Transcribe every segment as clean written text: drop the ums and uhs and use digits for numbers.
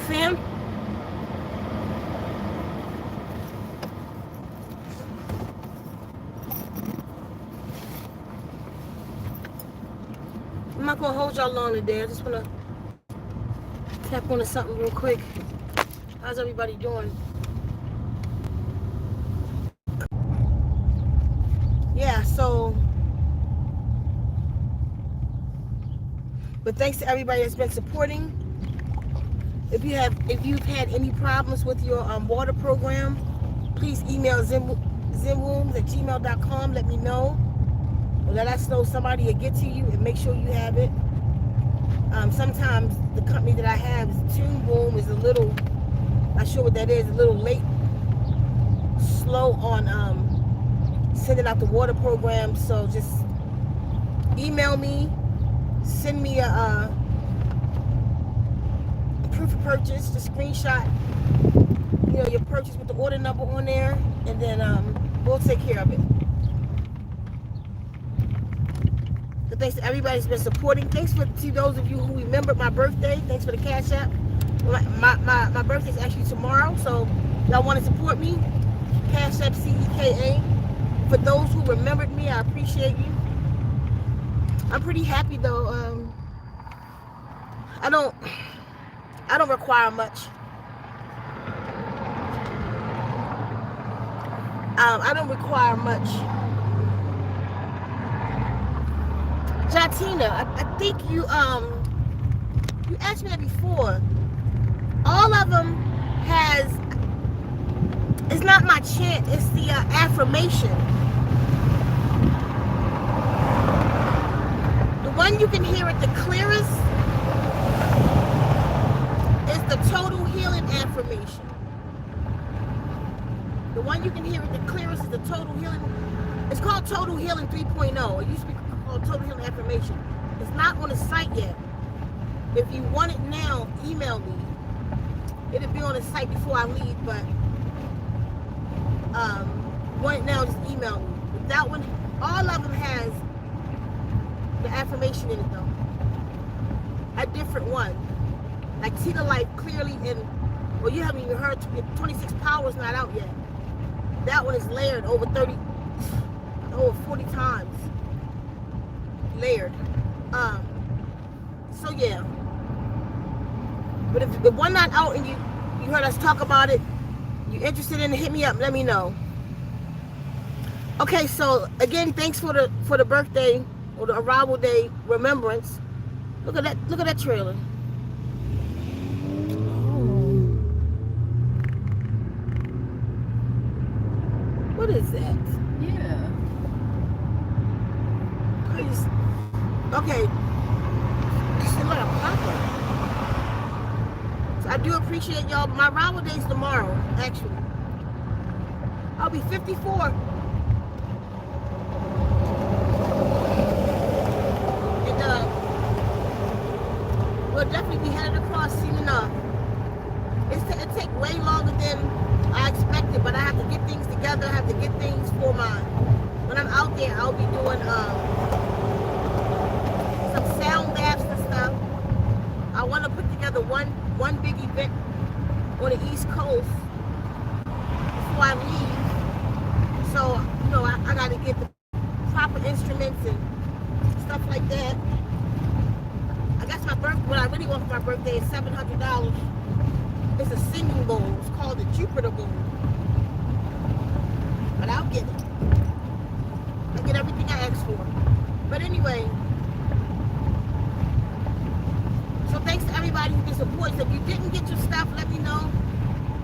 fam? I'm not gonna hold y'all long today. I just wanna tap onto something real quick. How's everybody doing? Yeah, so but thanks to everybody that's been supporting. If you've had any problems with your water program, please email zenrooms@gmail.com. Let me know. Or let us know. Somebody will get to you and make sure you have it. Sometimes the company that I have, Tune Boom, is a little, not sure what that is, a little late, slow on sending out the water program. So just email me, send me a proof of purchase, the screenshot, your purchase with the order number on there, and then we'll take care of it. So thanks to everybody that's been supporting. Thanks to those of you who remembered my birthday. Thanks for the Cash App. My birthday's actually tomorrow, so y'all want to support me? Cash App CEKA. For those who remembered me, I appreciate you. I'm pretty happy though. I don't require much. I don't require much. Jatina, I think you asked me that before. All of them it's not my chant, it's the affirmation. The one you can hear it the clearest is the total healing affirmation. The one you can hear it the clearest is the total healing. It's called Total Healing 3.0. It used to be called Total Healing Affirmation. It's not on the site yet. If you want it now, email me. It'll be on the site before I leave, but want it now, just email me. But that one, all of them has the affirmation in it though. A different one. Like See the Light Clearly, well, you haven't even heard 26 Powers not out yet. That one is layered over 40 times. Layered. So yeah. But if one not out and you heard us talk about it, you're interested in it, hit me up, let me know. Okay, so again, thanks for the birthday or the arrival day remembrance. Look at that trailer. What is that? Yeah. Okay. It's a lot of popper. So I do appreciate y'all. My arrival day is tomorrow, actually. I'll be 54. And we'll definitely be headed across soon enough. It takes way longer than I expected, but I have to get things together. I have to get things for when I'm out there, I'll be doing some sound baths and stuff. I want to put together one big event on the East Coast before I leave. So, I got to get the proper instruments and stuff like that. I guess what I really want for my birthday is $700. It's a singing bowl. It's called the Jupiter Bowl. But I'll get it. I get everything I asked for. But anyway, so thanks to everybody who can support. So if you didn't get your stuff, let me know.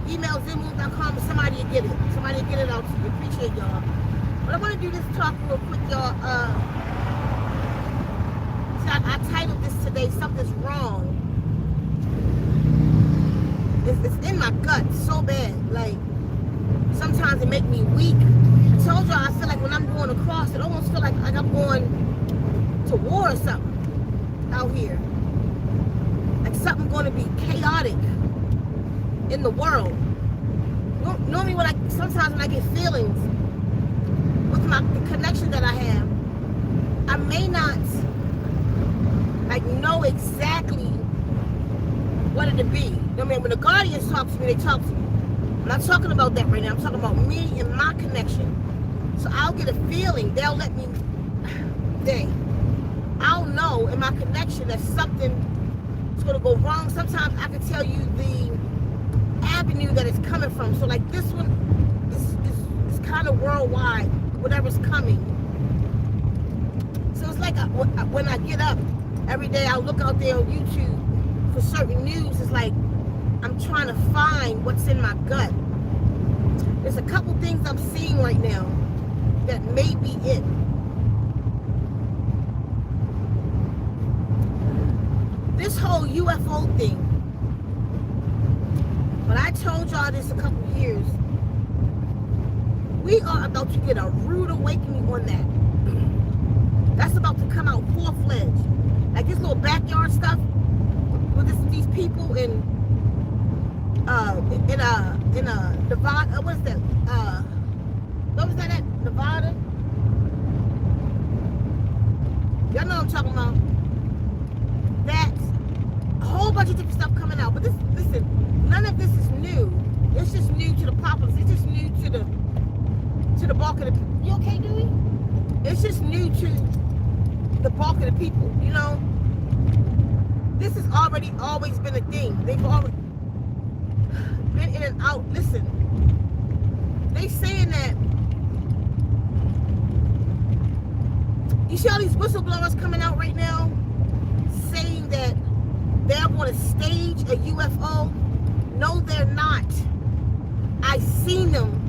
Email zenrooms.com and somebody will get it. Somebody will get it out to you. Appreciate y'all. But I want to do this talk real quick, y'all. So I titled this today, Something's Wrong. It's in my gut so bad. Like, sometimes it makes me weak. I told y'all I feel like when I'm going across, it almost feel like I'm going to war or something out here. Like something going to be chaotic in the world. Normally sometimes when I get feelings with the connection that I have, I may not know exactly what did it be? I mean, when the guardians talk to me, they talk to me. I'm not talking about that right now. I'm talking about me and my connection. So I'll get a feeling. They'll let me, I'll know in my connection that something is going to go wrong. Sometimes I can tell you the avenue that it's coming from. So like this one is kind of worldwide, whatever's coming. So it's like when I get up every day, I'll look out there on YouTube for certain news. It's like I'm trying to find what's in my gut. There's a couple things I'm seeing right now that may be it. This whole UFO thing, but I told y'all this a couple years, we are about to get a rude awakening on that. That's about to come out full-fledged. Like this little backyard stuff with these people in Nevada. What is that? What was that at? Nevada? Y'all know what I'm talking about. That's a whole bunch of different stuff coming out. But this, listen, none of this is new. It's just new to the populace. It's just new to the bulk of the people. You okay, Dewey? It's just new to the bulk of the people, you know? This has already always been a thing. They've already been in and out. Listen, they saying that, you see all these whistleblowers coming out right now saying that they're going to stage a UFO. No, they're not. I seen them.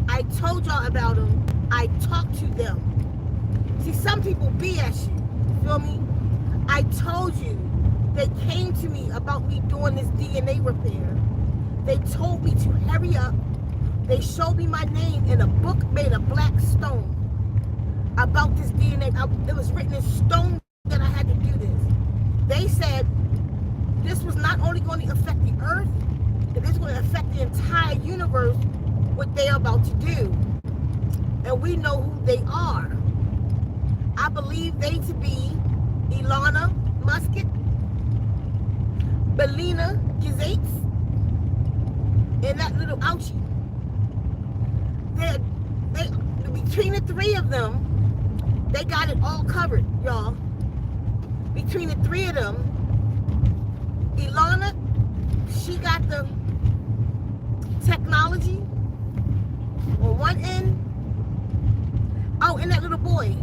I told y'all about them. I talked to them. See, some people BS you. Feel me? I told you. They came to me about me doing this DNA repair. They told me to hurry up. They showed me my name in a book made of black stone about this DNA. It was written in stone that I had to do this. They said this was not only going to affect the earth, but this was going to affect the entire universe, what they're about to do. And we know who they are. I believe they to be Ilana Musket, Belina Gazates, and that little ouchie. They between the three of them, they got it all covered, y'all. Between the three of them, Ilana, she got the technology on one end. Oh, and that little boy.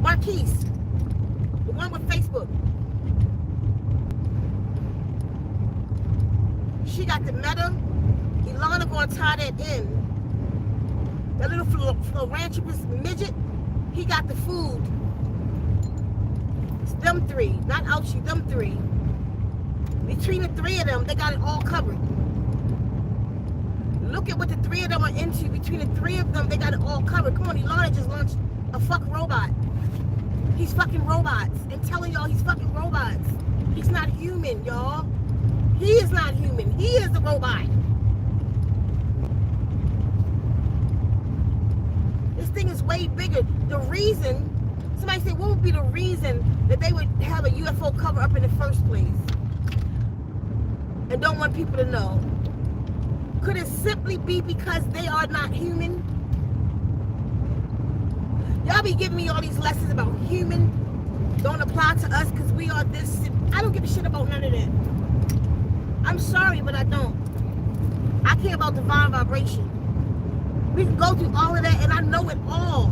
Marquise, the one with Facebook. She got the meta. Ilana gonna tie that in. That little philanthropist midget, he got the food. It's them three, not ouchie, them three. Between the three of them, they got it all covered. Look at what the three of them are into. Between the three of them, they got it all covered. Come on, Ilana just launched a fucking robot. He's fucking robots. I'm telling y'all, he's fucking robots. He's not human, y'all. He is not human. He is the robot. This thing is way bigger. The reason, somebody said, what would be the reason that they would have a UFO cover up in the first place? And don't want people to know. Could it simply be because they are not human? Y'all be giving me all these lessons about human don't apply to us because we are this. I don't give a shit about none of that. I'm sorry, but I don't. I care about divine vibration. We can go through all of that, and I know it all.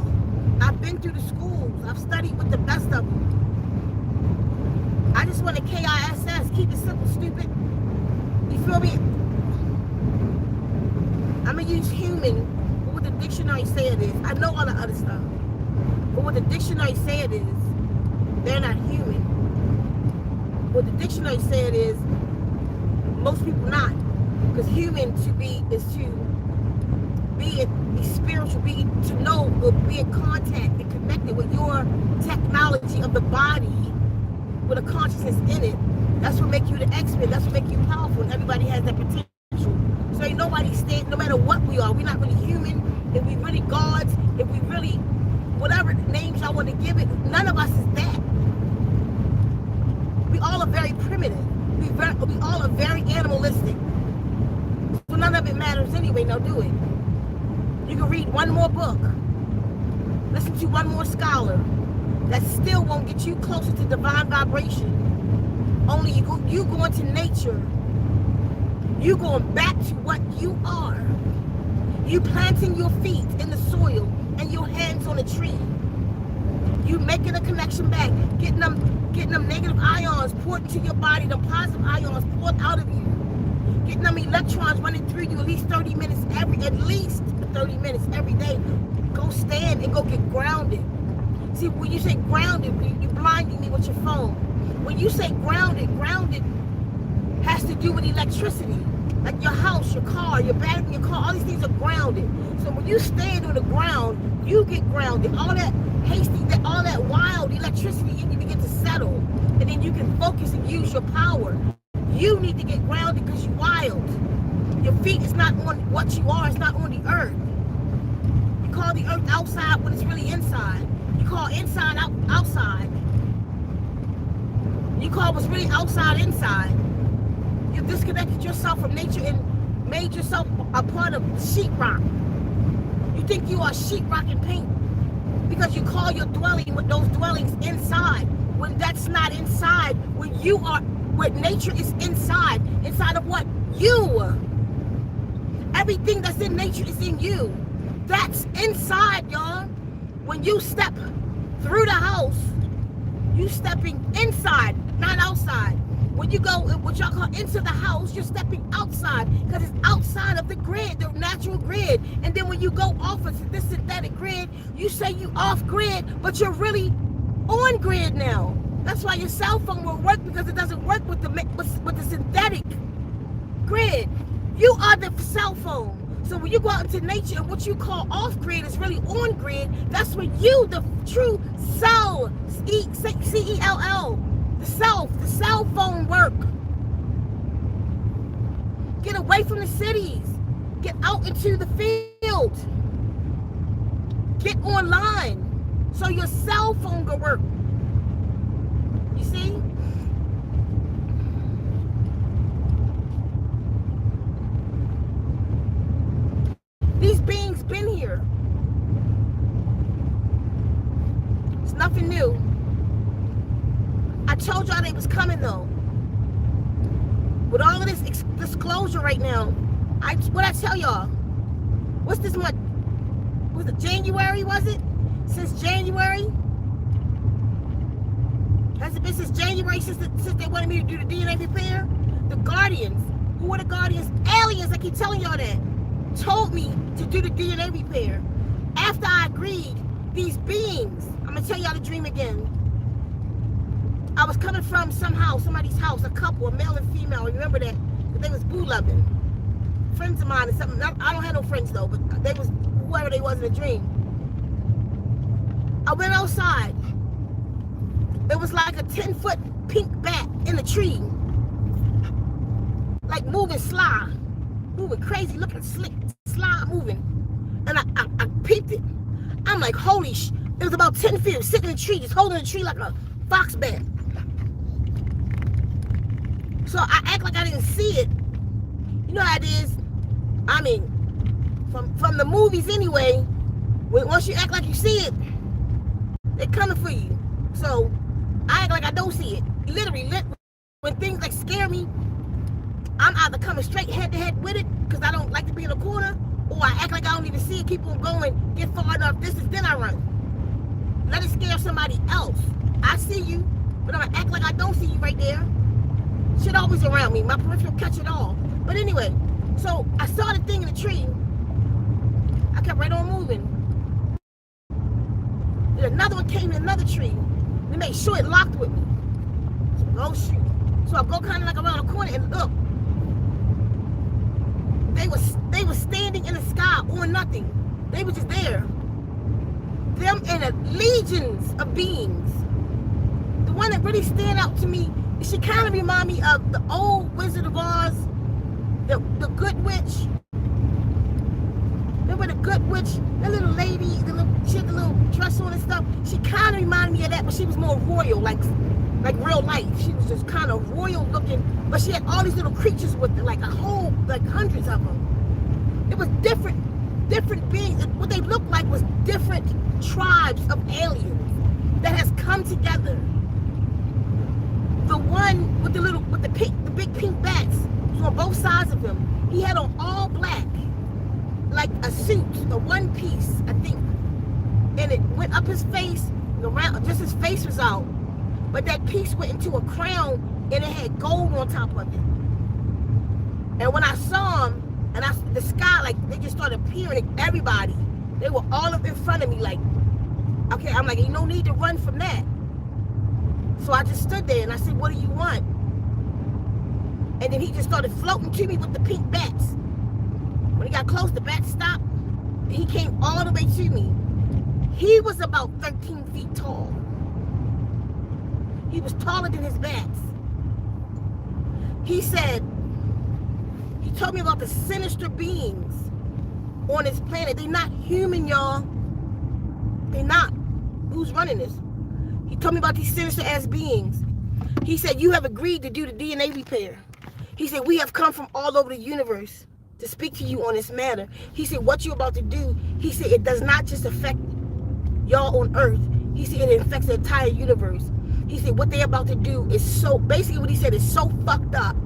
I've been through the schools. I've studied with the best of them. I just want a KISS. Keep it simple, stupid. You feel me? I'm going to use human for what the dictionary say it is. I know all the other stuff. But what the dictionary say it is, they're not human. What the dictionary say it is, most people not. Because human is to be spiritual, to know, be in contact and connected with your technology of the body with a consciousness in it. That's what makes you the expert. That's what makes you powerful. And everybody has that potential. So So ain't nobody stand, no matter what we are. We're not really human. If we really gods, if we really, whatever names y'all want to give it, none of us is that. We all are very primitive. We all are very animalistic. So none of it matters anyway, no do it. You can read one more book, listen to one more scholar, that still won't get you closer to divine vibration. Only you go into nature, you going back to what you are. You planting your feet in the soil and your hands on a tree. You making a connection back, getting them negative ions poured into your body, them positive ions poured out of you. Getting them electrons running through you at least 30 minutes every day. Go stand and go get grounded. See, when you say grounded, you're blinding me with your phone. When you say grounded has to do with electricity. Like your house, your car, your battery in your car, all these things are grounded. So when you stand on the ground, you get grounded. All that all that wild electricity, you begin to settle. And then you can focus and use your power. You need to get grounded because you're wild. Your feet is not on what you are, it's not on the earth. You call the earth outside when it's really inside. You call inside outside. You call what's really outside inside. You disconnected yourself from nature and made yourself a part of sheetrock. You think you are sheetrock and paint because you call your dwelling with those dwellings inside, when that's not inside. When you are, when nature is inside of what? You. Everything that's in nature is in you. That's inside, y'all. When you step through the house, you stepping inside, not outside. When you go, what y'all call into the house, you're stepping outside because it's outside of the grid, the natural grid. And then when you go off of this synthetic grid, you say you off grid, but you're really on grid now. That's why your cell phone will work, because it doesn't work with the synthetic grid. You are the cell phone. So when you go out into nature and what you call off grid is really on grid, that's when you, the true cell, C-E-L-L, the cell phone work. Get away from the cities. Get out into the field. Get online so your cell phone can work. You see? These beings been here. It's nothing new. I told y'all they was coming though. With all of this disclosure right now, what I tell y'all? What's this month? Was it January, was it? Since January? Has it been since January since they wanted me to do the DNA repair? The Guardians, who are the Guardians? Aliens, I keep telling y'all that, told me to do the DNA repair. After I agreed, these beings, I'm gonna tell y'all the dream again. I was coming from somebody's house, a couple, a male and female. Remember that? They was boo loving. Friends of mine or something. I don't have no friends though, but they was whoever they was in the dream. I went outside. It was like a 10-foot pink bat in the tree. Like moving sly. Moving crazy, looking slick, sly moving. And I peeped it. I'm like, holy sh! It was about 10 feet, sitting in the tree, just holding the tree like a fox bat. So I act like I didn't see it. You know how it is. I mean, from the movies anyway, once you act like you see it, they're coming for you. So I act like I don't see it. Literally, when things like scare me, I'm either coming straight head to head with it because I don't like to be in a corner, or I act like I don't even see it, keep on going, get far enough distance, then I run. Let it scare somebody else. I see you, but I'm gonna act like I don't see you right there. Shit always around me. My peripheral catch it all. But anyway, so I saw the thing in the tree. I kept right on moving. Then another one came in another tree. They made sure it locked with me. So go shoot. So I go kind of like around the corner and look. They were standing in the sky on nothing. They were just there. Them and legions of beings. The one that really stand out to me, she kind of remind me of the old Wizard of Oz The good witch. Remember the good witch? The little lady, she had the little dress on and stuff. She kind of reminded me of that, but she was more royal, like real life. She was just kind of royal looking, but she had all these little creatures with her, like hundreds of them. It was different beings. What they looked like was different tribes of aliens that has come together. The one with the big pink bats was on both sides of him. He had on all black, like a suit, a one piece, I think. And it went up his face, around, just his face was out. But that piece went into a crown and it had gold on top of it. And when I saw him, and the sky, like, they just started appearing, everybody, they were all up in front of me, like, okay, I'm like, ain't no need to run from that. So I just stood there and I said, what do you want? And then he just started floating to me with the pink bats. When he got close, the bats stopped, and he came all the way to me. He was about 13 feet tall. He was taller than his bats. He told me about the sinister beings on this planet. They're not human, y'all. They're not. Who's running this? He told me about these sinister ass beings. He said, you have agreed to do the DNA repair. He said, we have come from all over the universe to speak to you on this matter. He said, what you're about to do, he said, it does not just affect y'all on Earth. He said, it affects the entire universe. He said, what they're about to do is basically what he said is so fucked up.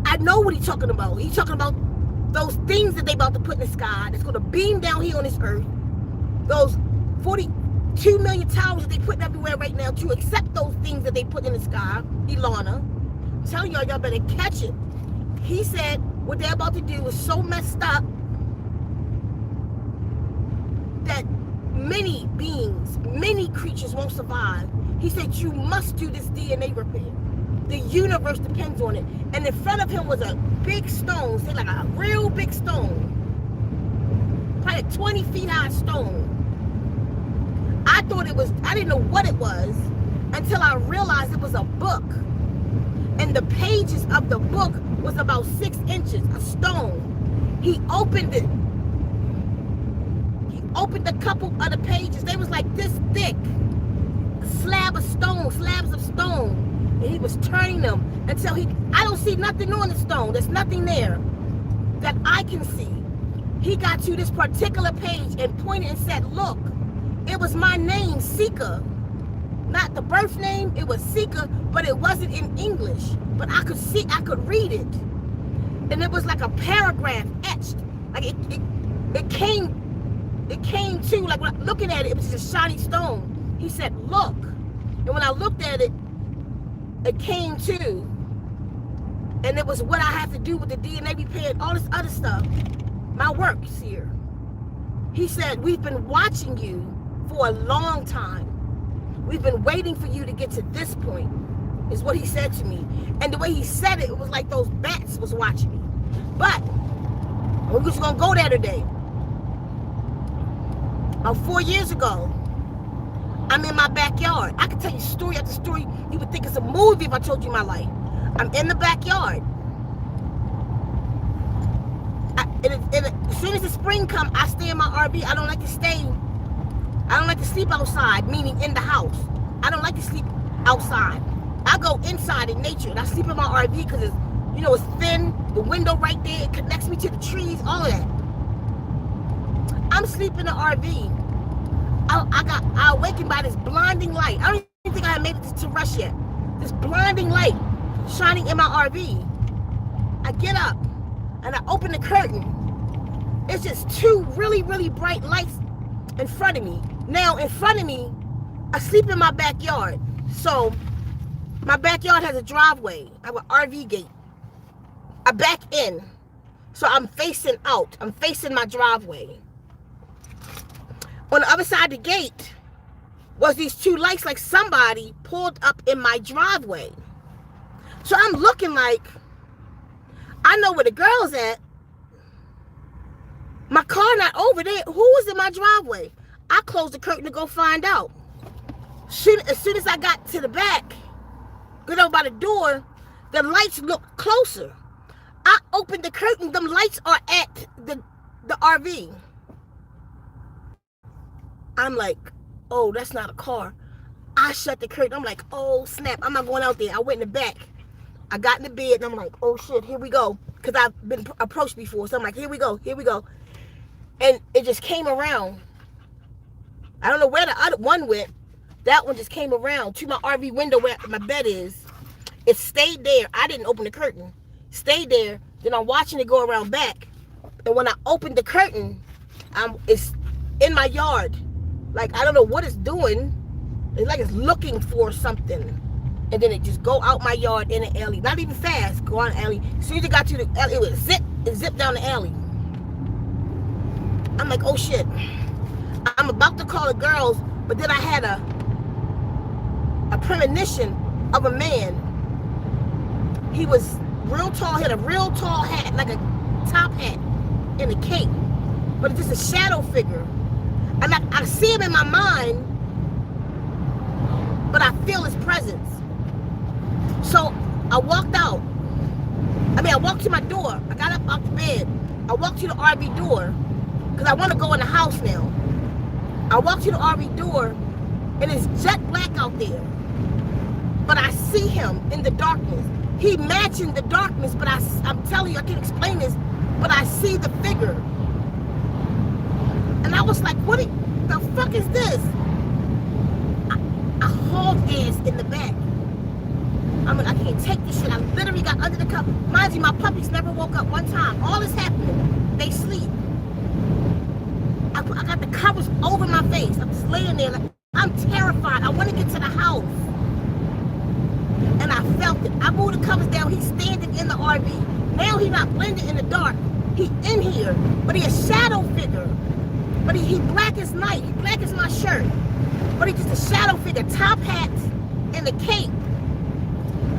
I know what he's talking about. He's talking about those things that they about to put in the sky that's going to beam down here on this Earth. Those 42 million towers that they put everywhere right now to accept those things that they put in the sky. Ilana, I'm telling y'all better catch it. He said what they're about to do is so messed up that many beings, many creatures won't survive. He said, you must do this DNA repair. The universe depends on it. And in front of him was a big stone, say like a real big stone. Probably a 20 feet high stone. I didn't know what it was until I realized it was a book. And the pages of the book was about 6 inches, a stone. He opened it. He opened a couple of the pages. They was like this thick. Slabs of stone. And he was turning them until I don't see nothing on the stone. There's nothing there that I can see. He got to this particular page and pointed and said, look, it was my name, Ceka. Not the birth name, it was Ceka, but it wasn't in English. But I could read it. And it was like a paragraph etched. Like it came to, like when I'm looking at it, it was just a shiny stone. He said, look. And when I looked at it, it came to, and it was what I have to do with the DNA repair and all this other stuff. My work's here. He said, we've been watching you for a long time. We've been waiting for you to get to this point, is what he said to me. And the way he said it, it was like those bats was watching me. But we're just gonna go there today. 4 years ago, I'm in my backyard. I could tell you story after story. You would think it's a movie if I told you my life. I'm in the backyard. As soon as the spring comes, I stay in my RV. I don't like to sleep outside, meaning in the house. I don't like to sleep outside. I go inside in nature, and I sleep in my RV because it's thin, the window right there, it connects me to the trees, all of that. I'm sleeping in the RV. I awakened by this blinding light. I don't even think I had made it to Rush yet. This blinding light shining in my RV. I get up and I open the curtain. It's just 2 really, really bright lights in front of me. Now, in front of me, I sleep in my backyard. So, my backyard has a driveway. I have an RV gate. I back in. So, I'm facing out. I'm facing my driveway. On the other side of the gate was these 2 lights, like somebody pulled up in my driveway. So I'm looking like, I know where the girl's at. My car not over there. Who was in my driveway? I closed the curtain to go find out. As soon as I got to the back, got over by the door, the lights looked closer. I opened the curtain. Them lights are at the RV. I'm like, oh, that's not a car. I shut the curtain. I'm like, oh, snap. I'm not going out there. I went in the back. I got in the bed, and I'm like, oh, shit, here we go. Because I've been approached before. So I'm like, here we go. And it just came around. I don't know where the other one went. That one just came around to my RV window where my bed is. It stayed there. I didn't open the curtain. Stayed there. Then I'm watching it go around back. And when I opened the curtain, it's in my yard. Like, I don't know what it's doing. It's like it's looking for something. And then it just go out my yard in the alley. Not even fast. Go on the alley. As soon as it got to the alley, it would zip down the alley. I'm like, oh shit. I'm about to call the girls, but then I had a premonition of a man. He was real tall, had a real tall hat, like a top hat and a cape. But it's just a shadow figure. And I see him in my mind, but I feel his presence. So I walked out. I walked to my door. I got up off the bed. I walked to the RV door because I want to go in the house now. I walked to the RV door and it's jet black out there. But I see him in the darkness. He matching the darkness, but I'm telling you, I can't explain this, but I see the figure. And I was like, what the fuck is this? I hauled ass in the back. I'm like, I can't take this shit. I literally got under the cover. Mind you, my puppies never woke up one time. All this happening. They sleep. I got the covers over my face. I'm just laying there like, I'm terrified. I want to get to the house. And I felt it. I moved the covers down. He's standing in the RV. Now he's not blending in the dark. He's in here. But he's a shadow figure. But he black as night. He black as my shirt. But he's just a shadow figure. Top hat and a cape.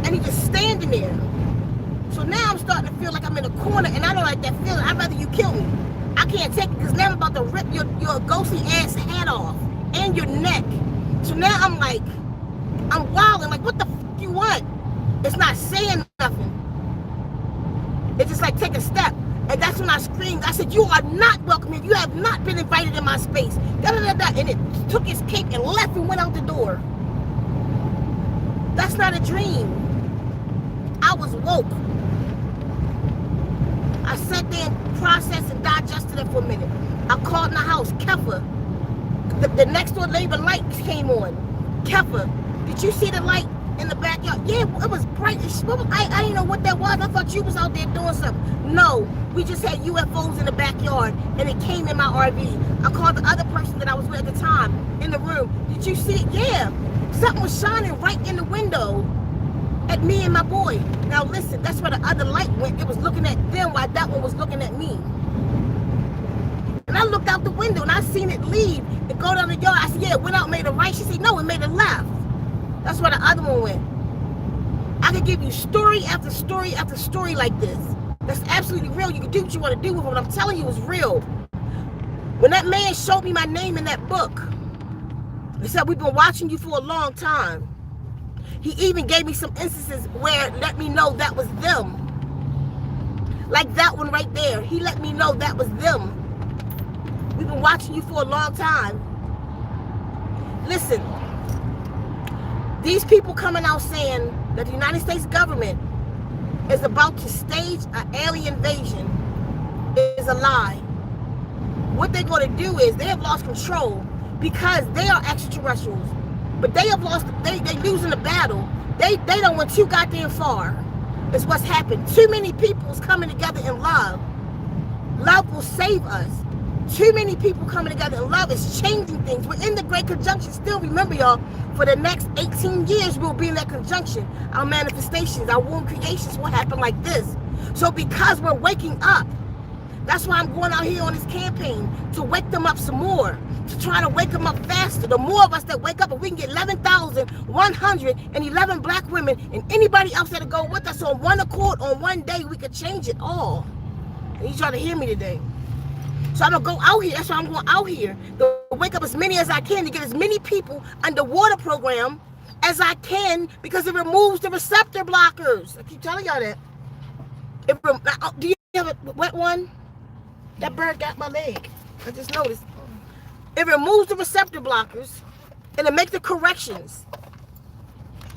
And he's just standing there. So now I'm starting to feel like I'm in a corner. And I don't like that feeling. I'd rather you kill me. I can't take it because now I'm about to rip your ghostly ass hat off. And your neck. So now I'm like, I'm wilding. Like, what the fuck you want? It's not saying nothing. It's just like, take a step. And that's when I screamed. I said, you are not welcome here. You have not been invited in my space. Da, da, da, da. And it took his cape and left and went out the door. That's not a dream. I was woke. I sat there and processed and digested it for a minute. I called in the house, Kefa. The next door neighbor light came on. Kefa, did you see the light in the backyard? Yeah, it was bright. I didn't know what that was. I thought you was out there doing something. No, we just had UFOs in the backyard and it came in my RV. I called the other person that I was with at the time in the room. Did you see it? Yeah. Something was shining right in the window at me and my boy. Now listen, that's where the other light went. It was looking at them while that one was looking at me. And I looked out the window and I seen it leave and go down the yard. I said, yeah, it went out, made a right. She said, no, it made a left. That's where the other one went. I could give you story after story after story like this. That's absolutely real. You can do what you want to do with it. What I'm telling you is real. When that man showed me my name in that book, he said, we've been watching you for a long time. He even gave me some instances where it let me know that was them. Like that one right there. He let me know that was them. We've been watching you for a long time. Listen, these people coming out saying that the United States government is about to stage an alien invasion is a lie. What they're going to do is they have lost control because they are extraterrestrials. But they have lost, they losing the battle. They don't went too goddamn far. It's what's happened. Too many people is coming together in love. Love will save us. Too many people coming together in love is changing things. We're in the Great Conjunction. Still remember, y'all, for the next 18 years, we'll be in that conjunction. Our manifestations, our womb creations will happen like this. So because we're waking up, that's why I'm going out here on this campaign, to wake them up some more, to try to wake them up faster. The more of us that wake up, if we can get 11,111 black women and anybody else that'll go with us on one accord on one day, we could change it all. And you try to hear me today. So I'm going to go out here. That's why I'm going out here, to wake up as many as I can, to get as many people underwater program as I can, because it removes the receptor blockers. I keep telling y'all that. Do you have a wet one? That bird got my leg. I just noticed. It removes the receptor blockers and it makes the corrections.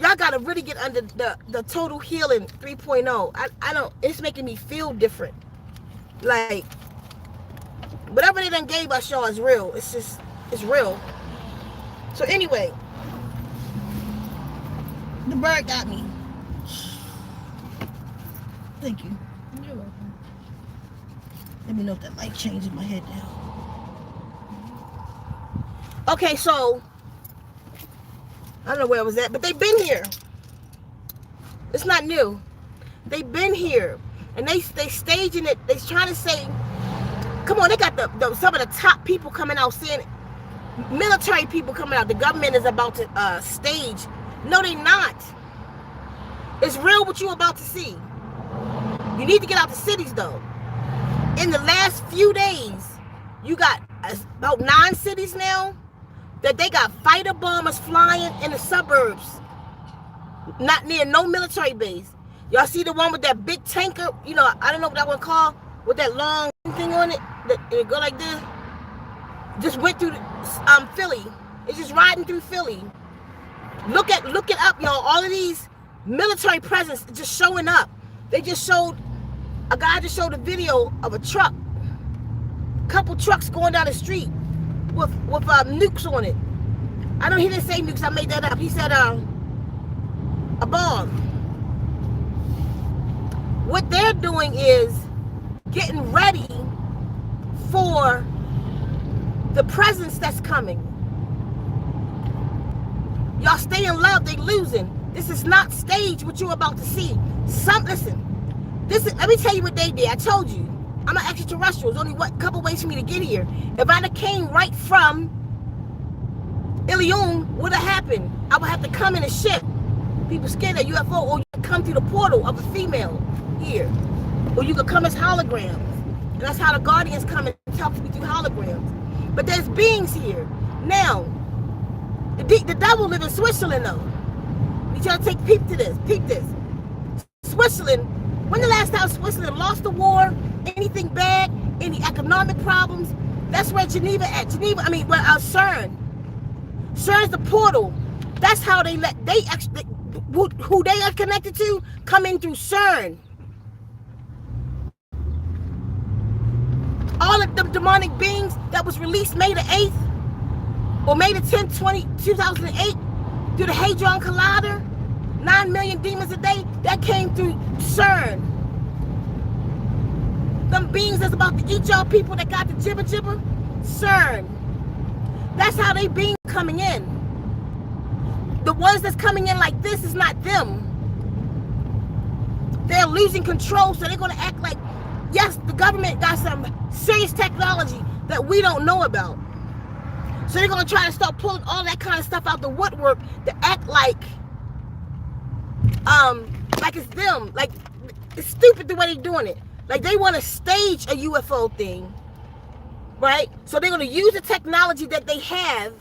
Y'all gotta really get under the total healing 3.0. I don't, it's making me feel different. Like, whatever they done gave us, y'all, is real. It's real. So anyway, the bird got me. Thank you. You're welcome. Let me know if that light changes my head now. Okay, so I don't know where I was at, but they've been here. It's not new. They've been here, and they staging it. They're trying to say, come on, they got some of the top people coming out saying it. Military people coming out. The government is about to stage. No, they not. It's real what you're about to see. You need to get out the cities, though. In the last few days, you got about 9 cities now that they got fighter bombers flying in the suburbs, not near no military base. Y'all see the one with that big tanker? You know, I don't know what that one called, with that long thing on it that it go like this. Just went through Philly. It's just riding through Philly. Look it up, y'all. All of these military presence just showing up. They just showed, a guy just showed a video of a truck, couple trucks going down the street with nukes on it. I know he didn't say nukes, I made that up. He said a bomb. What they're doing is getting ready for the presence that's coming. Y'all stay in love, they losing. This is not staged what you're about to see. Let me tell you what they did. I told you, I'm an extraterrestrial. There's only a couple ways for me to get here. If I'd have came right from Ilium, what would have happened? I would have to come in a ship. People scared of UFO, or you could come through the portal of a female here. Or you could come as holograms. And that's how the Guardians come and talk to me through holograms. But there's beings here. Now, the devil lives in Switzerland, though. You try to take peep to this. Peep this. Switzerland, when the last time Switzerland lost the war, anything bad, any economic problems, that's where Geneva at. CERN. CERN's the portal. That's how who they are connected to come in through CERN. All of them demonic beings that was released May the 8th or May the 10th, 2008 through the Hadron Collider, 9 million demons a day, that came through CERN. Them beings that's about to eat y'all people that got the jibber, CERN. That's how they being coming in. The ones that's coming in like this is not them. They're losing control, so they're going to act like, yes, the government got some serious technology that we don't know about. So they're going to try to start pulling all that kind of stuff out the woodwork to act like it's them. Like, it's stupid the way they're doing it. Like, they want to stage a UFO thing, right? So they're going to use the technology that they have,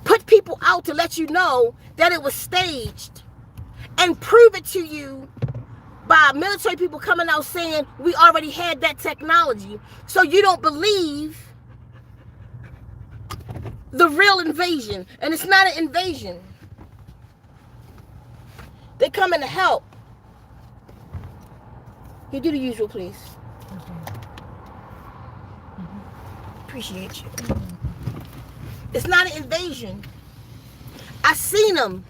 put people out to let you know that it was staged, and prove it to you by military people coming out saying we already had that technology. So you don't believe the real invasion. And it's not an invasion. They coming to help. You do the usual, please. Appreciate you. It's not an invasion. I've seen them.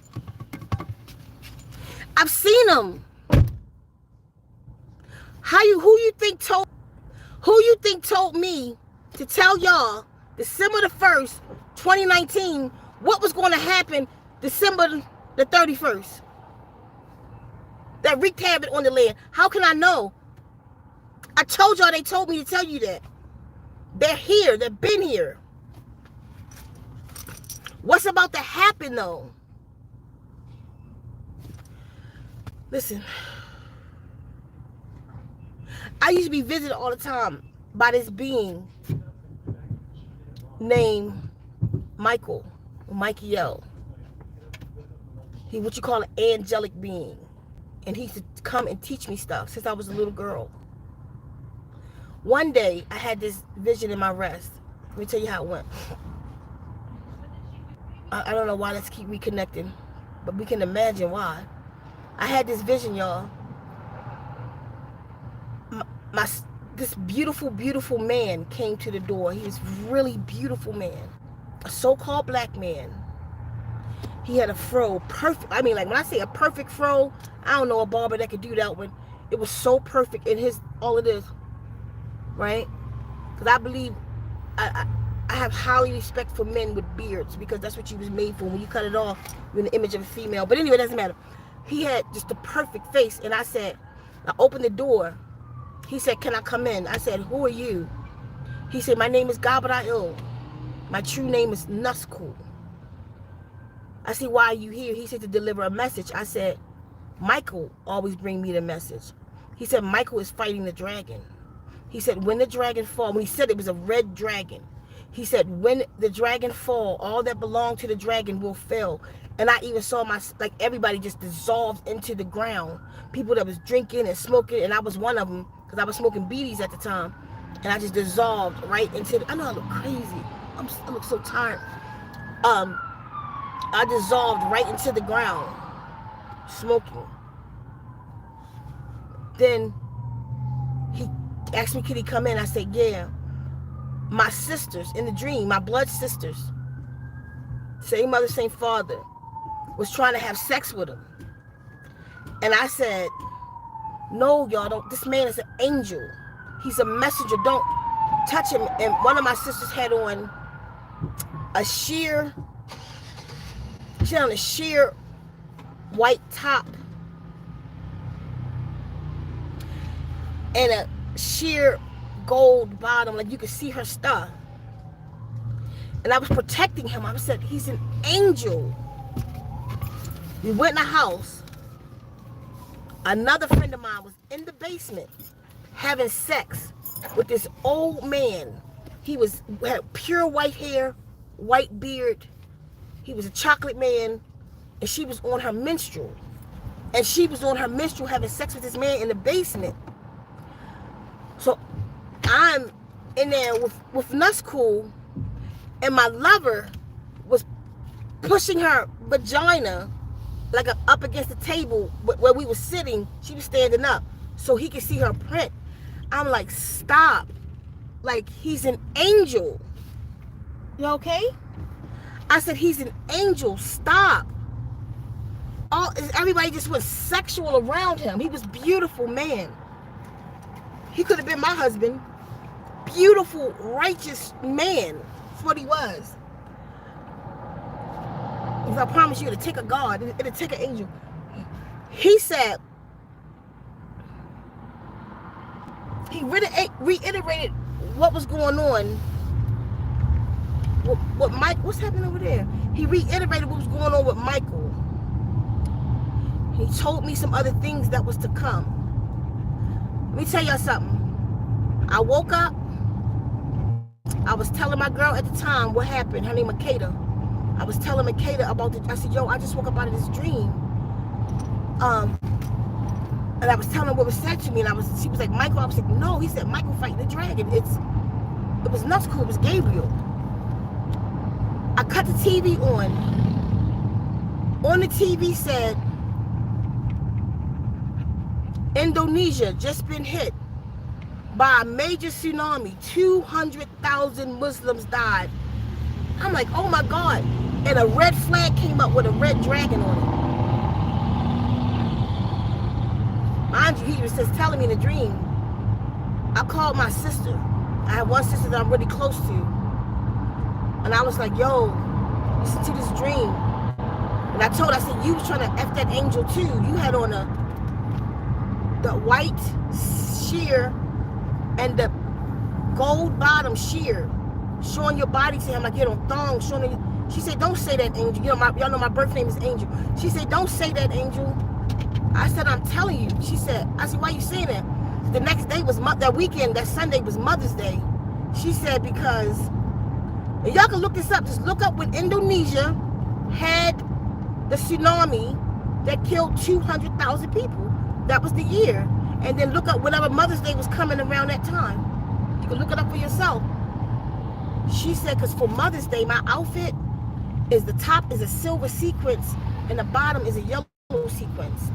Who you think told me to tell y'all December the 1st, 2019, what was going to happen December the 31st? That wreaked havoc on the land. How can I know? I told y'all, they told me to tell you that. They're here. They've been here. What's about to happen, though? Listen. I used to be visited all the time by this being named Michael, or Michael. He what you call an angelic being. And he used to come and teach me stuff since I was a little girl. One day, I had this vision in my rest. Let me tell you how it went. I don't know why let's keep reconnecting, but we can imagine why. I had this vision, y'all. This beautiful, beautiful man came to the door. He was really beautiful man. A so-called black man. He had a fro, perfect. I mean, like when I say a perfect fro, I don't know a barber that could do that one. It was so perfect in his, all it is, right? Because I believe, I have highly respect for men with beards because that's what you was made for. When you cut it off, you're in the image of a female. But anyway, it doesn't matter. He had just the perfect face. And I said, I opened the door. He said, can I come in? I said, who are you? He said, my name is Gabriel. My true name is Nusku. I said, why are you here? He said, to deliver a message. I said, Michael always bring me the message. He said, Michael is fighting the dragon. He said, when the dragon fall, when he said it was a red dragon, he said, when the dragon fall, all that belonged to the dragon will fail. And I even saw like everybody just dissolved into the ground. People that was drinking and smoking, and I was one of them because I was smoking beaties at the time. And I just dissolved right into I know I look crazy. I look so tired. I dissolved right into the ground, smoking. Then he asked me, could he come in? I said, yeah. My sisters in the dream, my blood sisters, same mother, same father, was trying to have sex with him. And I said, no, y'all don't. This man is an angel. He's a messenger. Don't touch him. And one of my sisters had on she had on a sheer white top and a sheer gold bottom, like you could see her stuff. And I was protecting him. I said, he's an angel. We went in the house. Another friend of mine was in the basement having sex with this old man. He had pure white hair, white beard. He was a chocolate man, and she was on her menstrual. And she was on her menstrual having sex with this man in the basement. So I'm in there with Nuscool, and my lover was pushing her vagina like up against the table where we were sitting. She was standing up so he could see her print. I'm like, stop. Like, he's an angel. You okay? I said, he's an angel. Stop. Everybody just went sexual around him. He was a beautiful man. He could have been my husband. Beautiful, righteous man. That's what he was. Because I promise you, it'll take a God. It'll take an angel. He said, he reiterated what was going on. What Mike? What's happening over there? He reiterated what was going on with Michael. He told me some other things that was to come. Let me tell y'all something. I woke up. I was telling my girl at the time what happened. Her name is Makeda. I was telling Makeda about I said, yo, I just woke up out of this dream. And I was telling her what was said to me, and she was like, Michael. I was like, no. He said, Michael fighting the dragon. It was Nuscool. It was Gabriel. I cut the TV on. On the TV said, Indonesia just been hit by a major tsunami. 200,000 Muslims died. I'm like, oh my God. And a red flag came up with a red dragon on it. Mind you, he was just telling me in a dream. I called my sister. I have one sister that I'm really close to. And I was like, yo, listen to this dream. And I told her, I said, you was trying to F that angel too. You had on the white sheer and the gold bottom sheer, showing your body to him like you don't thong, showing you. She said, don't say that, angel. You know, y'all know my birth name is Angel. She said, don't say that, angel. I said, I'm telling you. She said, I said, why you saying that? The next day was that weekend, that Sunday was Mother's Day. She said, because, and y'all can look this up, just look up when Indonesia had the tsunami that killed 200,000 people. That was the year. And then look up whenever Mother's Day was coming around that time. You can look it up for yourself. She said, because for Mother's Day, my outfit is the top is a silver sequence and the bottom is a yellow sequence.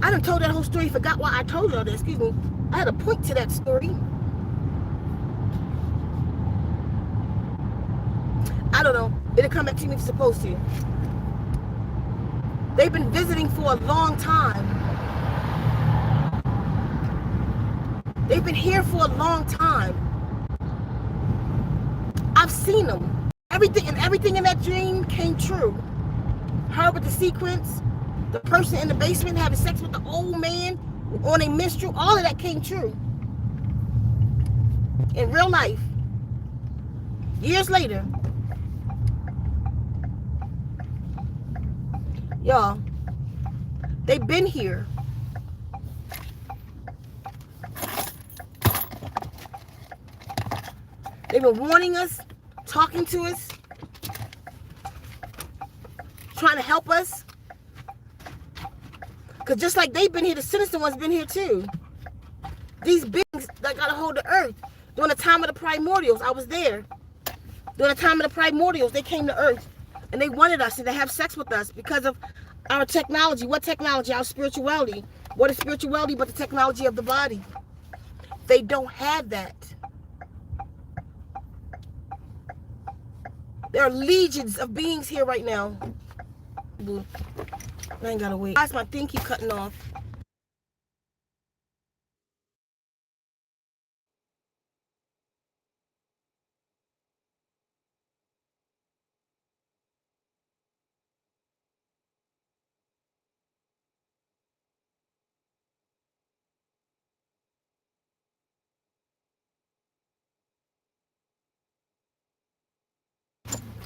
I done told that whole story, forgot why I told y'all that, excuse me. I had a point to that story. I don't know. It'll come back to me if it's supposed to. They've been visiting for a long time. They've been here for a long time. I've seen them. Everything in that dream came true. Her with the sequence, the person in the basement having sex with the old man on a menstrual, all of that came true. In real life. Years later. Y'all, they've been here. They've been warning us, talking to us, trying to help us. Because just like they've been here, the sinister ones been here too. These beings that got a hold of Earth. During the time of the primordials, I was there. During the time of the primordials, they came to Earth. And they wanted us and to have sex with us because of our technology. What technology? Our spirituality. What is spirituality but the technology of the body? They don't have that. There are legions of beings here right now. I ain't gotta wait. Why is my thing keep cutting off?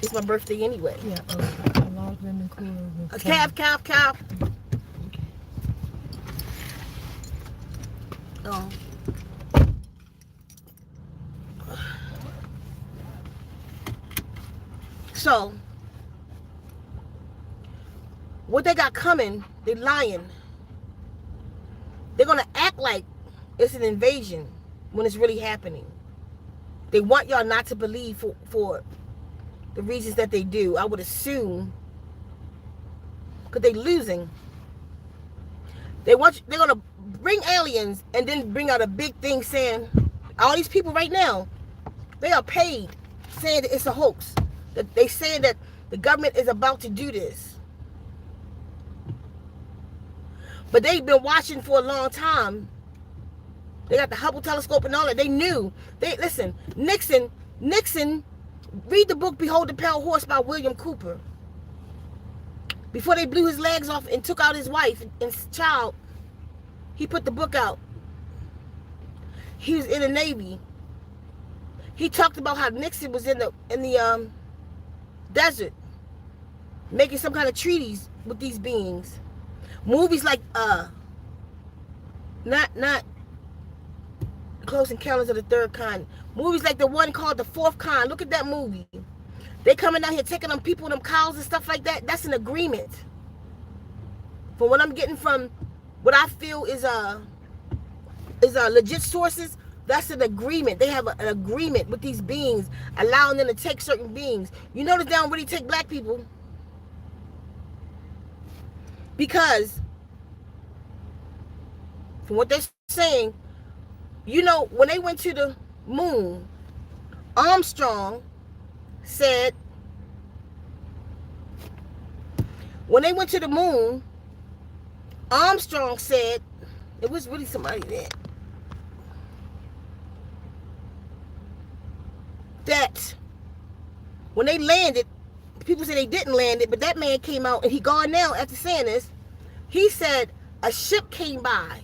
It's my birthday anyway. Yeah, a large lemon cooler with a calf. Oh. So, what they got coming, they lying. They're gonna act like it's an invasion when it's really happening. They want y'all not to believe for the reasons that they do. I would assume because they're losing. They're gonna bring aliens and then bring out a big thing saying all these people right now, they are paid saying that it's a hoax. That they saying that the government is about to do this. But they've been watching for a long time. They got the Hubble telescope and all that. They knew. Listen, Nixon, read the book Behold the Pale Horse by William Cooper. Before they blew his legs off and took out his wife and child, he put the book out. He was in the Navy. He talked about how Nixon was in the desert making some kind of treaties with these beings. Movies like not Close Encounters of the Third Kind. Movies like the one called The Fourth Kind. Look at that movie. They coming out here taking them people, them cows and stuff like that. That's an agreement. From what I'm getting from what I feel is legit sources, that's an agreement. They have an agreement with these beings, allowing them to take certain beings. You notice they don't really take black people. Because from what they're saying, you know, when they went to the moon, Armstrong said, when they went to the moon, Armstrong said, it was really somebody there, that when they landed, people say they didn't land it, but that man came out and he gone now after saying this. He said a ship came by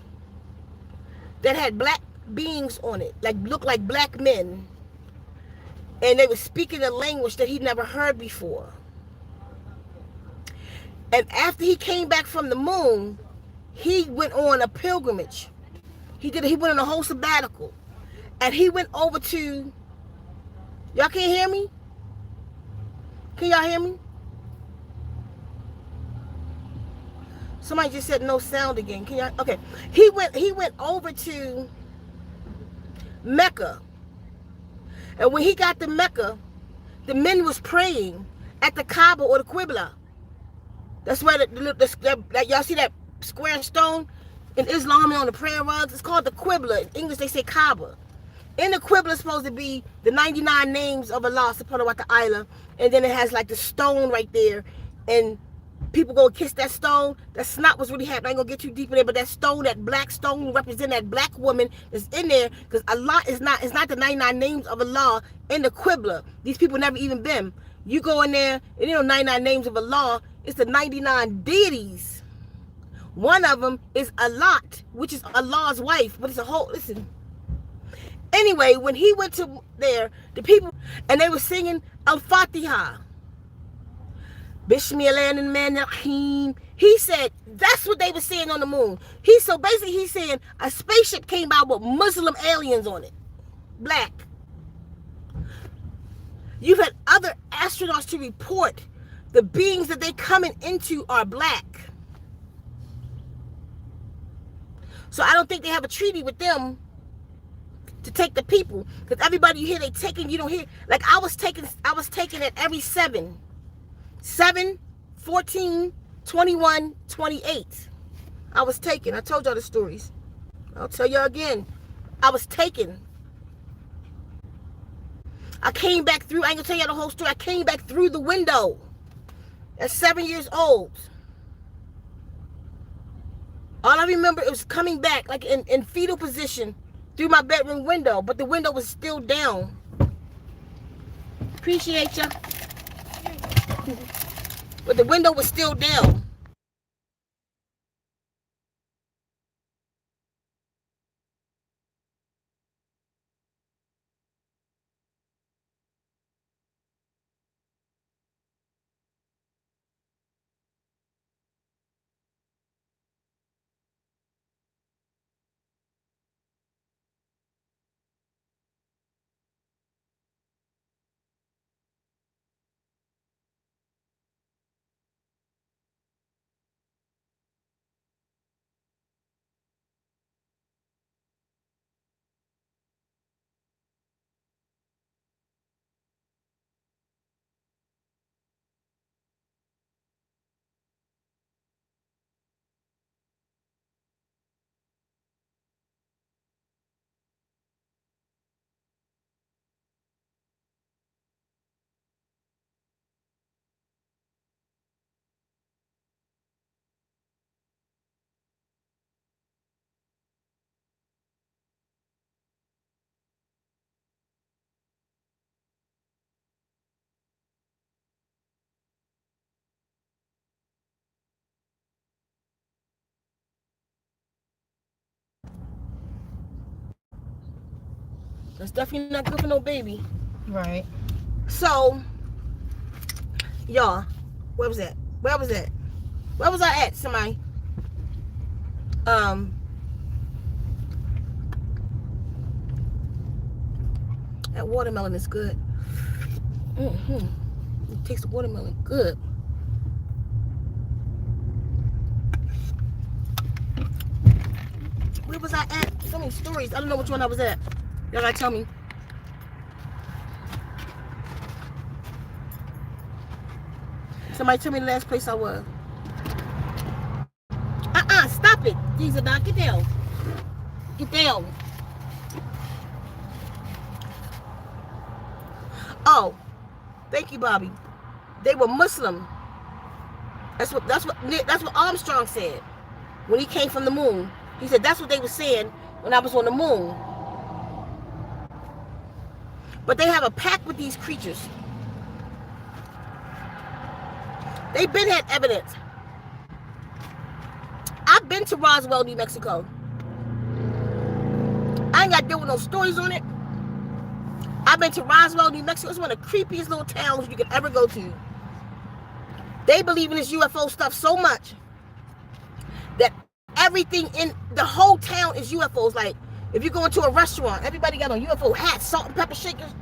that had black beings on it, like looked like black men, and they were speaking a language that he'd never heard before. And after he came back from the moon, he went on a pilgrimage. He went on a whole sabbatical, and he went over to. Y'all can't hear me? Can y'all hear me? Somebody just said no sound again. Can you? Okay. He went over to Mecca, and when he got to Mecca, the men was praying at the Kaaba or the Qibla. That's where like y'all see that square stone in Islam and on the prayer rugs. It's called the Qibla. In English, they say Kaaba. In the Qibla is supposed to be the 99 names of Allah subhanahu wa ta'ala, and then it has like the stone right there, and people go kiss that stone. That's not what's really happening. I ain't gonna get too deep in there, but that stone, that black stone, represent that black woman that's in there, because Allah is not. It's not the 99 names of Allah in the Qibla. These people never even been. You go in there, and you know 99 names of Allah. It's the 99 deities. One of them is Alat, which is Allah's wife, but it's a whole. Listen. Anyway, when he went to there, the people, and they were singing Al-Fatiha. Bismillahirrahmanirrahim. He said that's what they were saying on the moon. He's saying a spaceship came by with Muslim aliens on it, black. You've had other astronauts to report the beings that they coming into are black. So I don't think they have a treaty with them to take the people, because everybody you hear they taking, you don't hear. Like I was taking at every 7, 14, 21, 28. I was taken. I told y'all the stories. I'll tell y'all again. I was taken. I came back through. I ain't gonna tell y'all the whole story. I came back through the window at 7 years old. All I remember it was coming back like in fetal position through my bedroom window, but the window was still down. Appreciate ya. But the window was still down. That's definitely not good for no baby. Right. So, y'all, where was that? Where was that? Where was I at? Somebody. That watermelon is good. It tastes the watermelon good. Where was I at? So many stories. I don't know which one I was at. Y'all gotta tell me. Somebody tell me the last place I was. Stop it. Jesus, now get down. Get down. Oh, thank you, Bobby. They were Muslim. That's what Armstrong said when he came from the moon. He said that's what they were saying when I was on the moon. But they have a pact with these creatures. They've been had evidence. I've been to Roswell, New Mexico. I ain't got to deal with no stories on it. I've been to Roswell, New Mexico. It's one of the creepiest little towns you could ever go to. They believe in this UFO stuff so much that everything in the whole town is UFOs. Like, if you go into a restaurant, everybody got on UFO hats, salt and pepper shakers.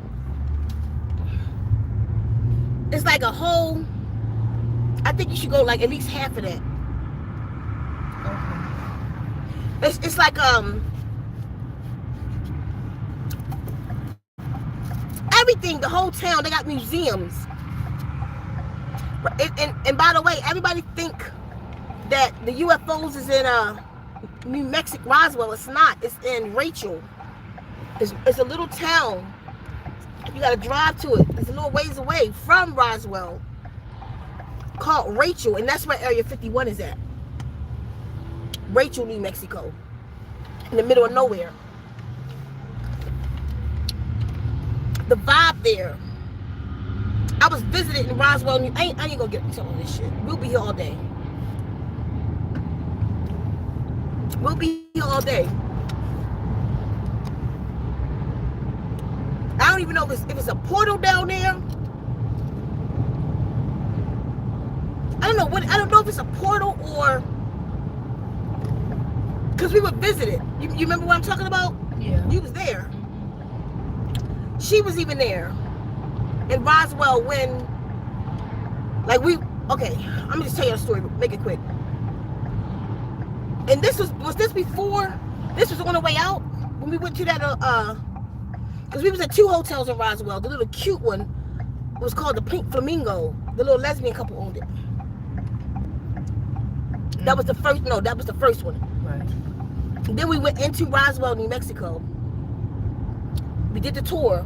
It's like a whole, I think you should go like at least half of that. It's like everything. The whole town. They got museums. And by the way, everybody think that the UFOs is in New Mexico, Roswell. It's not. It's in Rachel. It's a little town. You gotta drive to it. It's a little ways away from Roswell, called Rachel, and that's where Area 51 is at. Rachel, New Mexico, in the middle of nowhere. The vibe there. I was visiting in Roswell. I ain't gonna get into all this shit. We'll be here all day. We'll be here all day. I don't even know if it's a portal down there. I don't know if it's a portal or because we were visited. You remember what I'm talking about? Yeah. You was there. She was even there in Roswell when, like okay, I'm gonna just tell you a story, make it quick. And this was this before? This was on the way out when we went to that because we was at 2 hotels in Roswell. The little cute one was called the Pink Flamingo. The little lesbian couple owned it. That was the first. No, that was the first one. Right. Then we went into Roswell, New Mexico. We did the tour.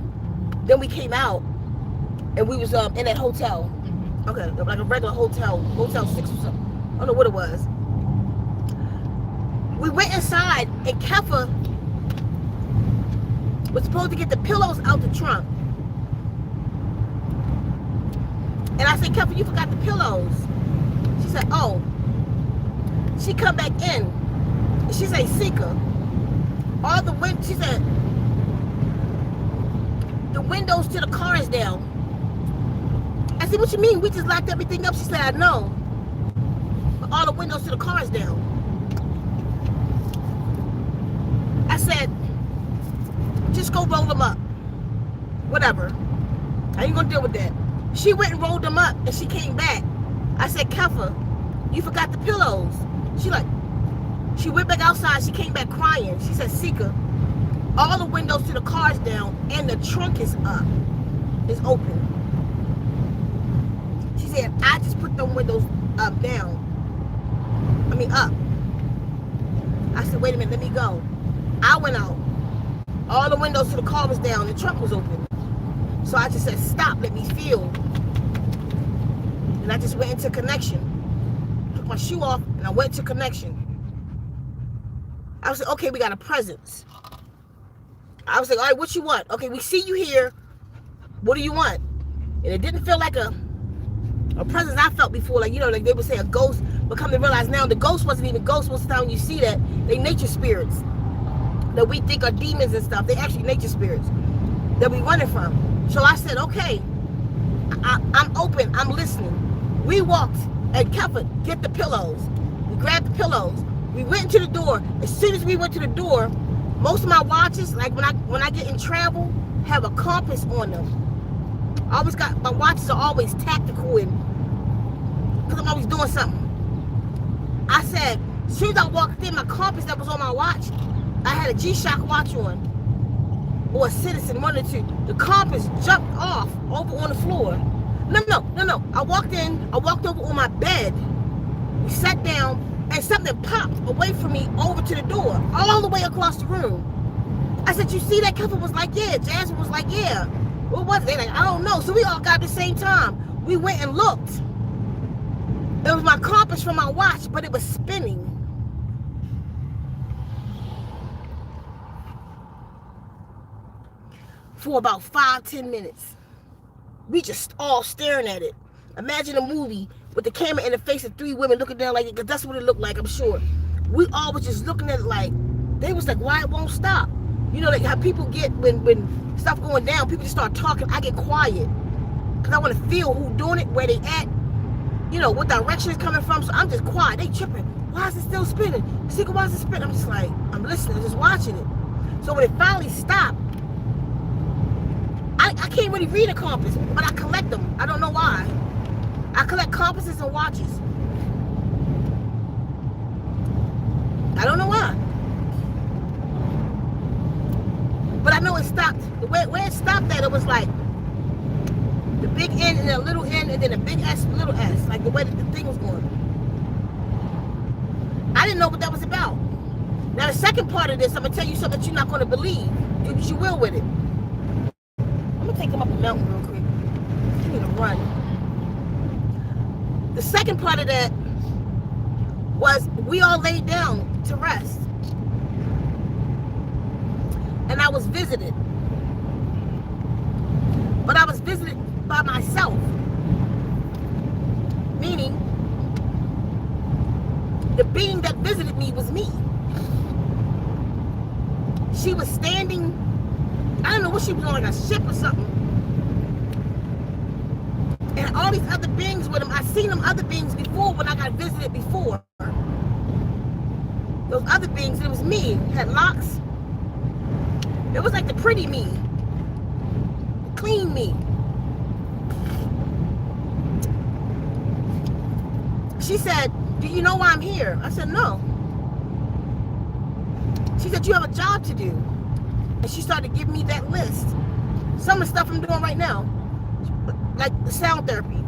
Then we came out, and we was in that hotel. Okay, like a regular hotel, Hotel 6 or something. I don't know what it was. We went inside, and Kefa was supposed to get the pillows out the trunk. And I said, Kefa, you forgot the pillows. She said, oh. She come back in. And she said, Ceka, she said, the windows to the car is down. I said, what you mean? We just locked everything up. She said, I know. But all the windows to the car is down. I said, just go roll them up. Whatever. I ain't gonna deal with that. She went and rolled them up and she came back. I said, Kefa, you forgot the pillows. She went back outside. She came back crying. She said, Ceka, all the windows to the car is down and the trunk is up. It's open. She said, I just put them windows up. I said, wait a minute, let me go. I went out. All the windows to the car was down. The trunk was open. So I just said, stop, let me feel. And I just went into connection. Took my shoe off and I went to connection. I was like, okay, we got a presence. I was like, all right, what you want? Okay, we see you here. What do you want? And it didn't feel like a presence I felt before. Like, like they would say a ghost, but come to realize now the ghost wasn't even ghosts. Most of the time when you see that, they nature spirits that we think are demons and stuff. They actually nature spirits that we running from. So I said, okay, I'm open, I'm listening. We walked and Kefa, get the pillows. We grabbed the pillows. We went into the door. As soon as we went to the door, most of my watches, like when I get in travel, have a compass on them. My watches are always tactical and because I'm always doing something. I said, as soon as I walked in, my compass that was on my watch, I had a G-Shock watch on. Or a Citizen, one or two. The compass jumped off over on the floor. No. I walked in, I walked over on my bed. We sat down, and something popped away from me over to the door, all the way across the room. I said, you see that? Kefa was like, yeah. Jasmine was like, yeah. What was it? They like, I don't know. So we all got at the same time. We went and looked. It was my compass from my watch, but it was spinning. For about 5-10 minutes. We just all staring at it. Imagine a movie with the camera in the face of 3 women looking down like it, because that's what it looked like, I'm sure. We all was just looking at it like, they was like, why it won't stop? Like how people get when stuff going down, people just start talking. I get quiet because I want to feel who doing it, where they at, what direction it's coming from. So I'm just quiet. They tripping. Why is it still spinning? Ceka, why is it spinning? I'm just like, I'm listening, I'm just watching it. So when it finally stopped, I can't really read a compass, but I collect them. I don't know why. I collect compasses and watches. I don't know why. stopped, where it stopped at, it was like the big N and a little N and then a big S, little S, like the way that the thing was going. I didn't know what that was about. Now the second part of this, I'm gonna tell you something that you're not gonna believe. Do what you will with it. I'm gonna take them up the mountain real quick. I need to run. The second part of that was we all laid down to rest. And I was visited. But I was visited by myself. Meaning, the being that visited me was me. She was standing, I don't know what she was on, like a ship or something. And all these other beings with them, I seen them other beings before when I got visited before. Those other beings, it was me, had locks. It was like the pretty me, the clean me. She said, do you know why I'm here? I said, no. She said, you have a job to do. And she started giving me that list. Some of the stuff I'm doing right now, like the sound therapy.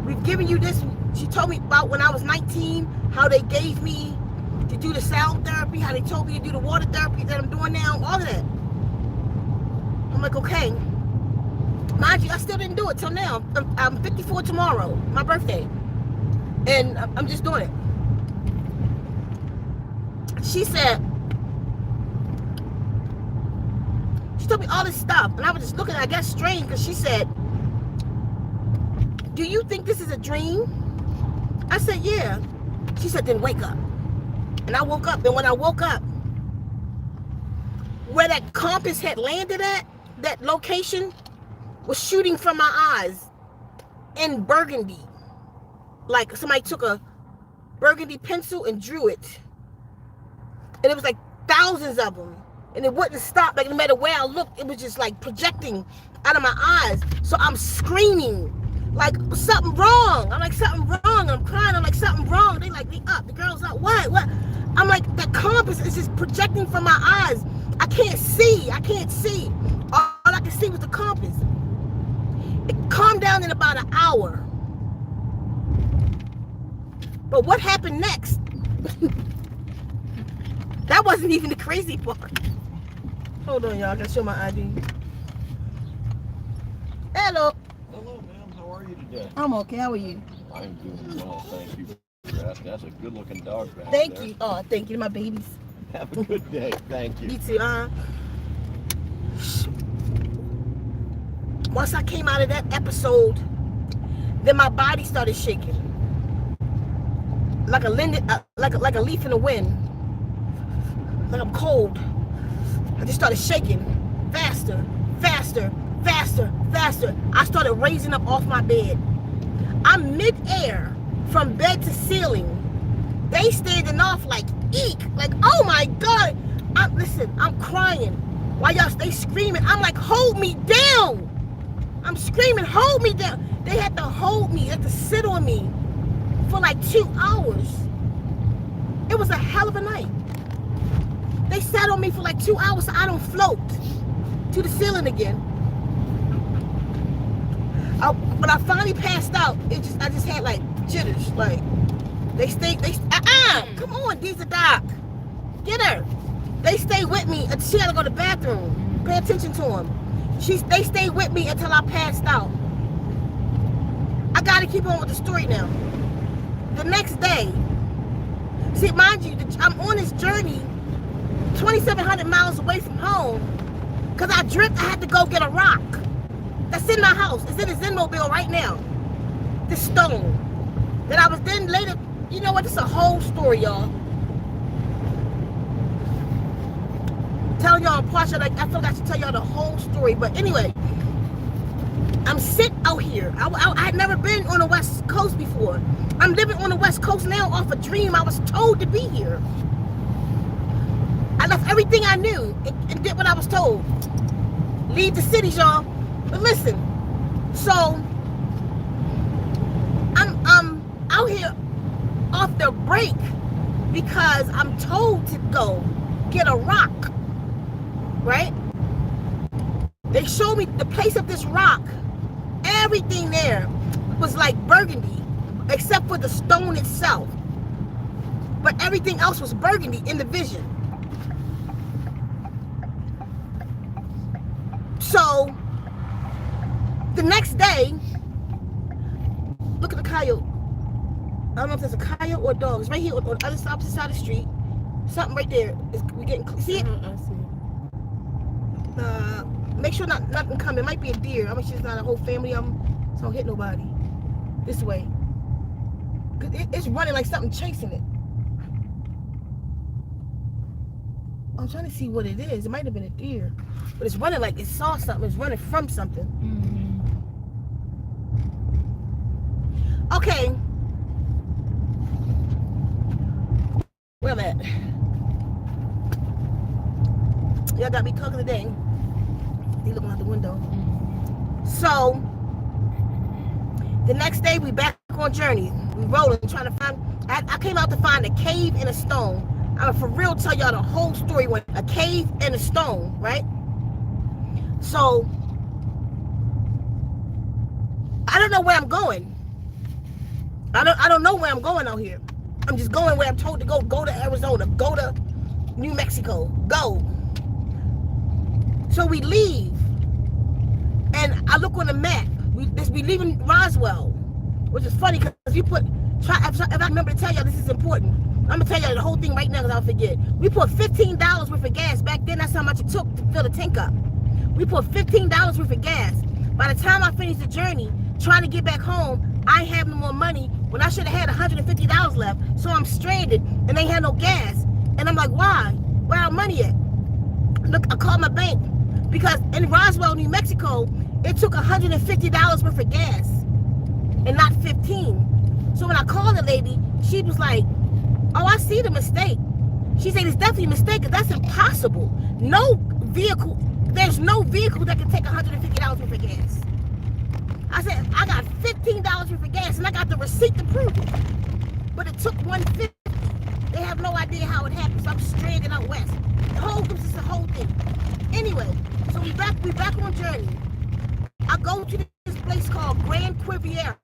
We've given you this. She told me about when I was 19, how they gave me to do the sound therapy, how they told me to do the water therapy that I'm doing now, all of that. I'm like, okay. Mind you, I still didn't do it till now. I'm 54 tomorrow, my birthday. And I'm just doing it. She said, she told me all this stuff. And I was just looking, I got strange because she said, do you think this is a dream? I said, yeah. She said, then wake up. And I woke up. And when I woke up, where that compass had landed at, that location was shooting from my eyes in burgundy. Like somebody took a burgundy pencil and drew it. And it was like thousands of them. And it wouldn't stop. Like no matter where I looked, it was just like projecting out of my eyes. So I'm screaming. Like, something wrong. I'm like, something wrong. I'm crying. I'm like, something wrong. They like, they up. The girl's up. What? I'm like, that compass is just projecting from my eyes. I can't see. All I could see was the compass. It calmed down in about an hour. But what happened next? That wasn't even the crazy part. Hold on, y'all. I gotta show my ID. Hello. Hello, ma'am. How are you today? I'm okay. How are you? I'm doing well. Thank you for asking. That's a good-looking dog back Thank there. you. Oh, thank you to my babies. Have a good day. Thank you. You too, Once I came out of that episode, then my body started shaking. Like a leaf in the wind. Like I'm cold. I just started shaking. Faster. I started raising up off my bed. I'm mid-air from bed to ceiling. They standing off like, eek. Like, oh my God. Listen, I'm crying. While y'all stay screaming, I'm like, hold me down. I'm screaming, hold me down. They had to hold me, they had to sit on me for like 2 hours. It was a hell of a night. They sat on me for like 2 hours so I don't float to the ceiling again. When I finally passed out, I just had like jitters. Like, come on, Dee's a doc. Get her. They stayed with me until she had to go to the bathroom. Pay attention to them. They stayed with me until I passed out. I gotta keep on with the story now. The next day, see, mind you, I'm on this journey 2,700 miles away from home because I had to go get a rock. That's in my house. It's in the Zenmobile right now. This stone. That I was then later, you know what, it's a whole story, y'all. Telling y'all partial, like I feel like I should tell y'all the whole story. But anyway, I'm sick out here. I had never been on the West Coast before. I'm living on the West Coast now off a dream. I was told to be here. I left everything I knew and did what I was told. Leave the cities, y'all. But listen, so I'm out here off the break because I'm told to go get a rock, right? They showed me the place of this rock. Everything there was like burgundy, except for the stone itself. But everything else was burgundy in the vision. So, the next day, look at the coyote. I don't know if there's a coyote or a dog. It's right here on the other side, opposite side of the street. Something right there. We getting, see it? I see it. Make sure nothing come. It might be a deer. I'm sure it's not a whole family of them, so don't hit nobody. This way. Cause it's running like something chasing it. I'm trying to see what it is. It might have been a deer, but it's running like it saw something. It's running from something. Okay. Where am I at? Y'all got me talking today. They looking out the window. So the next day we back on journey. We rolling, trying to find. I came out to find a cave and a stone. I'm for real tell y'all the whole story. When a cave and a stone, right? So I don't know where I'm going. I don't know where I'm going out here. I'm just going where I'm told to go. Go to Arizona. Go to New Mexico. Go. So we leave, and I look on the map. We leaving Roswell, which is funny because if I remember to tell y'all this is important. I'm gonna tell y'all the whole thing right now because I'll forget. We put $15 worth of gas back then. That's how much it took to fill the tank up. We put $15 worth of gas. By the time I finished the journey, trying to get back home, I have no more money when I should have had $150 left. So I'm stranded and they had no gas. And I'm like, why? Where our money at? Look, I called my bank because in Roswell, New Mexico, it took $150 worth of gas and not 15. So when I called the lady, she was like, oh, I see the mistake. She said it's definitely a mistake because that's impossible. There's no vehicle that can take $150 worth of gas. I said, I got $15 worth of gas and I got the receipt to prove it. But it took $150. They have no idea how it happened, so I'm stranded out west. This is the whole thing. Anyway, so we back on journey. I go to this place called Grand Riviera.